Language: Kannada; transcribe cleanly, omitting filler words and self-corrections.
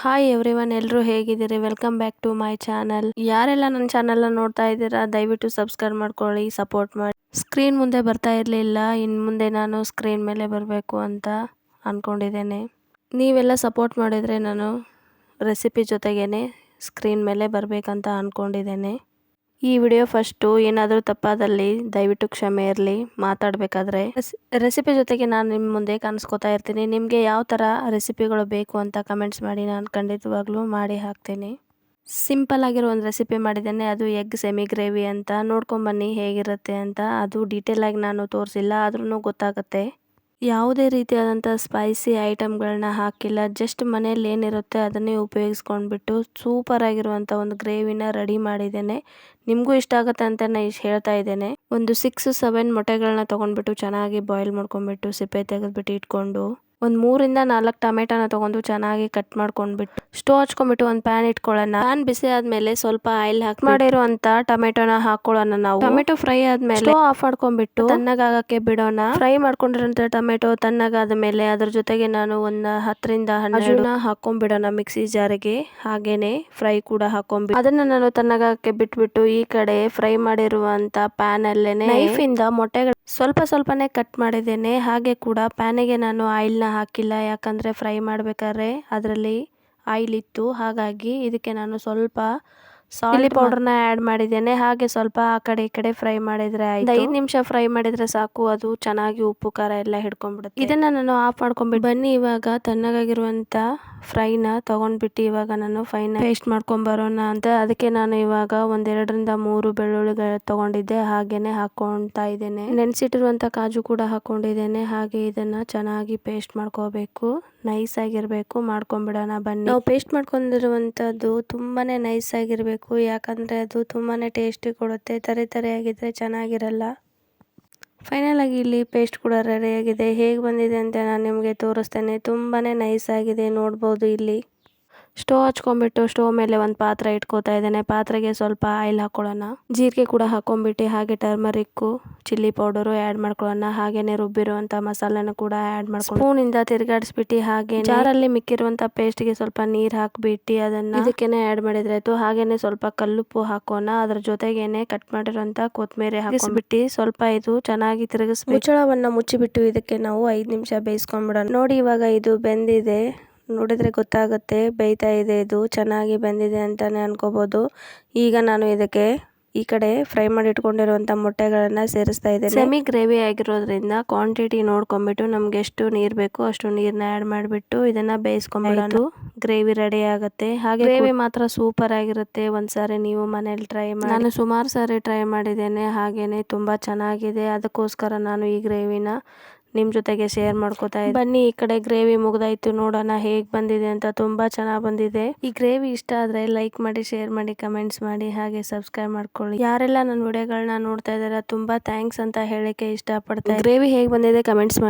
ಹಾಯ್ ಎವ್ರಿವನ್, ಎಲ್ಲರೂ ಹೇಗಿದ್ದೀರಿ? Welcome back to my channel. ಯಾರೆಲ್ಲ ನನ್ನ ಚಾನಲ್ನ ನೋಡ್ತಾ ಇದ್ದೀರಾ ದಯವಿಟ್ಟು ಸಬ್ಸ್ಕ್ರೈಬ್ ಮಾಡ್ಕೊಳ್ಳಿ, ಸಪೋರ್ಟ್ ಮಾಡಿ. ಸ್ಕ್ರೀನ್ ಮುಂದೆ ಬರ್ತಾ ಇರಲಿಲ್ಲ, ಇನ್ನು ಮುಂದೆ ನಾನು ಸ್ಕ್ರೀನ್ ಮೇಲೆ ಬರಬೇಕು ಅಂತ ಅಂದ್ಕೊಂಡಿದ್ದೇನೆ. ನೀವೆಲ್ಲ ಸಪೋರ್ಟ್ ಮಾಡಿದರೆ ನಾನು ರೆಸಿಪಿ ಜೊತೆಗೇನೆ ಸ್ಕ್ರೀನ್ ಮೇಲೆ ಬರಬೇಕಂತ ಅಂದ್ಕೊಂಡಿದ್ದೇನೆ. ಈ ವಿಡಿಯೋ ಫಸ್ಟು ಏನಾದರೂ ತಪ್ಪಾದಲ್ಲಿ ದಯವಿಟ್ಟು ಕ್ಷಮೆ ಇರಲಿ. ಮಾತಾಡಬೇಕಾದ್ರೆ ರೆಸಿಪಿ ಜೊತೆಗೆ ನಾನು ನಿಮ್ಮ ಮುಂದೆ ಕಾಣಿಸ್ಕೋತಾ ಇರ್ತೀನಿ. ನಿಮಗೆ ಯಾವ ಥರ ರೆಸಿಪಿಗಳು ಬೇಕು ಅಂತ ಕಮೆಂಟ್ಸ್ ಮಾಡಿ, ನಾನು ಖಂಡಿತವಾಗ್ಲೂ ಮಾಡಿ ಹಾಕ್ತೀನಿ. ಸಿಂಪಲ್ ಆಗಿರೋ ಒಂದು ರೆಸಿಪಿ ಮಾಡಿದ್ದೇನೆ, ಅದು ಎಗ್ ಸೆಮಿ ಗ್ರೇವಿ ಅಂತ. ನೋಡ್ಕೊಂಬನ್ನಿ ಹೇಗಿರುತ್ತೆ ಅಂತ. ಅದು ಡೀಟೇಲ್ ಆಗಿ ನಾನು ತೋರಿಸಿಲ್ಲ, ಆದ್ರೂ ಗೊತ್ತಾಗುತ್ತೆ. ಯಾವುದೇ ರೀತಿಯಾದಂಥ ಸ್ಪೈಸಿ ಐಟಮ್ಗಳನ್ನ ಹಾಕಿಲ್ಲ, ಜಸ್ಟ್ ಮನೇಲಿ ಏನಿರುತ್ತೆ ಅದನ್ನೇ ಉಪಯೋಗಿಸ್ಕೊಂಡ್ಬಿಟ್ಟು ಸೂಪರ್ ಆಗಿರುವಂಥ ಒಂದು ಗ್ರೇವಿನ ರೆಡಿ ಮಾಡಿದ್ದೇನೆ. ನಿಮಗೂ ಇಷ್ಟ ಆಗುತ್ತೆ ಅಂತ ನಾನು ಹೇಳ್ತಾ ಇದ್ದೇನೆ. ಒಂದು 6-7 ಮೊಟ್ಟೆಗಳನ್ನ ತೊಗೊಂಡ್ಬಿಟ್ಟು ಚೆನ್ನಾಗಿ ಬಾಯ್ಲ್ ಮಾಡ್ಕೊಂಡ್ಬಿಟ್ಟು ಸಿಪ್ಪೆ ತೆಗೆದ್ಬಿಟ್ಟು ಇಟ್ಕೊಂಡು, ಒಂದು 3-4 ಟೊಮೆಟೊನ ತೊಗೊಂಡು ಚೆನ್ನಾಗಿ ಕಟ್ ಮಾಡ್ಕೊಂಡ್ಬಿಟ್ಟು ಸ್ಟವ್ ಹಚ್ಕೊಂಡ್ಬಿಟ್ಟು ಒಂದು ಪ್ಯಾನ್ ಇಟ್ಕೊಳ್ಳೋಣ. ಪ್ಯಾನ್ ಬಿಸಿ ಆದ್ಮೇಲೆ ಸ್ವಲ್ಪ ಆಯಿಲ್ ಹಾಕಿ ಮಾಡಿರುವಂತ ಟೊಮೆಟೊನ ಹಾಕೊಳ್ಳೋಣ. ನಾವು ಟೊಮೆಟೊ ಫ್ರೈ ಆದ್ಮೇಲೆ ಸ್ಟವ್ ಆಫ್ ಮಾಡ್ಕೊಂಡ್ಬಿಟ್ಟು ತಣ್ಣಗಾಗಕ್ಕೆ ಬಿಡೋಣ. ಫ್ರೈ ಮಾಡ್ಕೊಂಡಿರೋಂಥ ಟೊಮೆಟೊ ತಣ್ಣಗಾದ ಮೇಲೆ ಅದ್ರ ಜೊತೆಗೆ ನಾನು ಒಂದು 10-12 ಹಾಕೊಂಡ್ಬಿಡೋಣ ಮಿಕ್ಸಿ ಜಾರಿಗೆ. ಹಾಗೇನೆ ಫ್ರೈ ಕೂಡ ಹಾಕೊಂಡ್ಬಿಟ್ಟು ಅದನ್ನ ನಾನು ತಣ್ಣಗಾಗಕ್ಕೆ ಬಿಟ್ಬಿಟ್ಟು ಈ ಕಡೆ ಫ್ರೈ ಮಾಡಿರುವಂತ ಪ್ಯಾನ್ ಅಲ್ಲೇನೆ ನೈಫ್ ಇಂದ ಮೊಟ್ಟೆಗಳು ಸ್ವಲ್ಪನೇ ಕಟ್ ಮಾಡಿದ್ದೇನೆ. ಹಾಗೆ ಕೂಡ ಪ್ಯಾನಿಗೆ ನಾನು ಆಯಿಲ್ನ ಹಾಕಿಲ್ಲ, ಯಾಕಂದ್ರೆ ಫ್ರೈ ಮಾಡ್ಬೇಕಾದ್ರೆ ಅದರಲ್ಲಿ ಆಯಿಲ್ ಇತ್ತು. ಹಾಗಾಗಿ ಇದಕ್ಕೆ ನಾನು ಸ್ವಲ್ಪ ಚಿಲ್ಲಿ ಪೌಡರ್ನ ಆ್ಯಡ್ ಮಾಡಿದ್ದೇನೆ. ಹಾಗೆ ಸ್ವಲ್ಪ ಆ ಕಡೆ ಈ ಕಡೆ ಫ್ರೈ ಮಾಡಿದ್ರೆ ಆಯ್ತು. 5 ನಿಮಿಷ ಫ್ರೈ ಮಾಡಿದ್ರೆ ಸಾಕು, ಅದು ಚೆನ್ನಾಗಿ ಉಪ್ಪು ಖಾರ ಎಲ್ಲ ಹಿಡ್ಕೊಂಡ್ಬಿಡುತ್ತೆ. ಇದನ್ನ ನಾನು ಆಫ್ ಮಾಡ್ಕೊಂಡ್ಬಿಟ್ಟು ಬನ್ನಿ ಇವಾಗ ತಣ್ಣಗಾಗಿರುವಂತ ಫ್ರೈನ ತಗೊಂಡ್ಬಿಟ್ಟು ಇವಾಗ ನಾನು ಫೈನ್ ಪೇಸ್ಟ್ ಮಾಡ್ಕೊಂಬರೋಣ ಅಂತ. ಅದಕ್ಕೆ ನಾನು ಇವಾಗ 1-2-3 ಬೆಳ್ಳುಳ್ಳಿಗಳು ತಗೊಂಡಿದ್ದೆ, ಹಾಗೇನೆ ಹಾಕೊಳ್ತಾ ಇದ್ದೇನೆ. ನೆನೆಸಿಟ್ಟಿರುವಂತ ಕಾಜು ಕೂಡ ಹಾಕೊಂಡಿದ್ದೇನೆ. ಹಾಗೆ ಇದನ್ನ ಚೆನ್ನಾಗಿ ಪೇಸ್ಟ್ ಮಾಡ್ಕೋಬೇಕು, ನೈಸ್ ಆಗಿರ್ಬೇಕು. ಮಾಡ್ಕೊಂಡ್ಬಿಡೋಣ ಬನ್ನಿ. ನಾವು ಪೇಸ್ಟ್ ಮಾಡ್ಕೊಂಡಿರುವಂತದ್ದು ತುಂಬಾನೇ ನೈಸ್ ಆಗಿರ್ಬೇಕು, ಯಾಕಂದ್ರೆ ಅದು ತುಂಬಾನೇ ಟೇಸ್ಟಿ ಕೊಡುತ್ತೆ. ತರಿ ಆಗಿದ್ರೆ ಚೆನ್ನಾಗಿರಲ್ಲ. ಫೈನಲ್ ಆಗಿ ಇಲ್ಲಿ ಪೇಸ್ಟ್ ಕೂಡ ರೆಡಿ ಆಗಿದೆ. ಹೇಗೆ ಬಂದಿದೆ ಅಂತ ನಾನು ನಿಮಗೆ ತೋರಿಸ್ತೇನೆ. ತುಂಬಾನೇ ನೈಸ್ ಆಗಿದೆ, ನೋಡ್ಬೋದು. ಇಲ್ಲಿ ಸ್ಟವ್ ಹಚ್ಕೊಂಡ್ಬಿಟ್ಟು ಸ್ಟವ್ ಮೇಲೆ ಒಂದು ಪಾತ್ರೆ ಇಟ್ಕೋತಾ ಇದ್ದೇನೆ. ಪಾತ್ರೆಗೆ ಸ್ವಲ್ಪ ಆಯಿಲ್ ಹಾಕೊಳ್ಳೋಣ. ಜೀರಿಗೆ ಕೂಡ ಹಾಕೊಂಡ್ಬಿಟ್ಟು ಹಾಗೆ ಟರ್ಮರಿಕ್ಕು ಚಿಲ್ಲಿ ಪೌಡರು ಆ್ಯಡ್ ಮಾಡ್ಕೊಳ್ಳೋಣ. ಹಾಗೇನೆ ರುಬ್ಬಿರುವಂಥ ಮಸಾಲೆನೂ ಕೂಡ ಆ್ಯಡ್ ಮಾಡ್ಕೊಂಡು ಸ್ಪೂನಿಂದ ತಿರ್ಗಾಡಿಸ್ಬಿಟ್ಟು ಹಾಗೆ ಜಾರಲ್ಲಿ ಮಿಕ್ಕಿರುವಂಥ ಪೇಸ್ಟ್ಗೆ ಸ್ವಲ್ಪ ನೀರು ಹಾಕ್ಬಿಟ್ಟು ಅದನ್ನ ಇದಕ್ಕೇನೆ ಆ್ಯಡ್ ಮಾಡಿದ್ರೆ ಆಯ್ತು. ಹಾಗೇನೆ ಸ್ವಲ್ಪ ಕಲ್ಲುಪ್ಪು ಹಾಕೋಣ. ಅದ್ರ ಜೊತೆಗೇನೆ ಕಟ್ ಮಾಡಿರುವಂಥ ಕೊತ್ತಂಬರಿ ಹಾಕೊಂಡ್ಬಿಟ್ಟು ಸ್ವಲ್ಪ ಇದು ಚೆನ್ನಾಗಿ ತಿರುಗಿಸ್ಬಿಟ್ಟು ಮುಚ್ಚಳವನ್ನ ಮುಚ್ಚಿಬಿಟ್ಟು ಇದಕ್ಕೆ ನಾವು 5 ನಿಮಿಷ ಬೇಯಿಸ್ಕೊಂಡ್ಬಿಡೋಣ. ನೋಡಿ ಇವಾಗ ಇದು ಬೆಂದಿದೆ, ನೋಡಿದ್ರೆ ಗೊತ್ತಾಗುತ್ತೆ ಬೇಯ್ತಾ ಇದೆ. ಇದು ಚೆನ್ನಾಗಿ ಬೆಂದಿದೆ ಅಂತಾನೆ ಅನ್ಕೋಬಹುದು. ಈಗ ನಾನು ಇದಕ್ಕೆ ಈ ಕಡೆ ಫ್ರೈ ಮಾಡಿ ಇಟ್ಕೊಂಡಿರುವಂತ ಮೊಟ್ಟೆಗಳನ್ನ ಸೇರಿಸ್ತಾ ಇದ್ದೇನೆ. ಸೆಮಿ ಗ್ರೇವಿ ಆಗಿರೋದ್ರಿಂದ ಕ್ವಾಂಟಿಟಿ ನೋಡ್ಕೊಂಡ್ಬಿಟ್ಟು ನಮ್ಗೆ ಎಷ್ಟು ನೀರು ಬೇಕು ಅಷ್ಟು ನೀರನ್ನ ಆ್ಯಡ್ ಮಾಡಿಬಿಟ್ಟು ಇದನ್ನ ಬೇಯಿಸ್ಕೊಂಡ್ಬಿಡೋದು. ಗ್ರೇವಿ ರೆಡಿ ಆಗುತ್ತೆ. ಹಾಗೆ ಗ್ರೇವಿ ಮಾತ್ರ ಸೂಪರ್ ಆಗಿರುತ್ತೆ. ಒಂದ್ಸಾರಿ ನೀವು ಮನೇಲಿ ಟ್ರೈ ಮಾಡಿ. ನಾನು ಸುಮಾರು ಸಾರಿ ಟ್ರೈ ಮಾಡಿದ್ದೇನೆ, ಹಾಗೇನೆ ತುಂಬಾ ಚೆನ್ನಾಗಿದೆ. ಅದಕ್ಕೋಸ್ಕರ ನಾನು ಈ ಗ್ರೇವಿನ ನಿಮ್ಮ ಜೊತೆಗೆ ಶೇರ್ ಮಾಡ್ಕೋತಾ ಇದ್ದೀನಿ. ಬನ್ನಿ ಈ ಕಡೆ ಗ್ರೇವಿ ಮುಗ್ದಾಯ್ತು, ನೋಡೋಣ ಹೇಗೆ ಬಂದಿದೆ ಅಂತ. ತುಂಬಾ ಚೆನ್ನಾಗಿ ಬಂದಿದೆ. ಈ ಗ್ರೇವಿ ಇಷ್ಟ ಆದ್ರೆ ಲೈಕ್ ಮಾಡಿ, ಶೇರ್ ಮಾಡಿ, ಕಮೆಂಟ್ಸ್ ಮಾಡಿ, ಹಾಗೆ ಸಬ್ಸ್ಕ್ರೈಬ್ ಮಾಡ್ಕೊಳ್ಳಿ. ಯಾರೆಲ್ಲ ನನ್ನ ವಿಡಿಯೋಗಳನ್ನ ನೋಡ್ತಾ ಇದಾರೆ ತುಂಬಾ ಥ್ಯಾಂಕ್ಸ್ ಅಂತ ಹೇಳಕ್ಕೆ ಇಷ್ಟಪಡ್ತಾ. ಗ್ರೇವಿ ಹೇಗೆ ಬಂದಿದೆ ಕಮೆಂಟ್ಸ್ ಮಾಡಿ.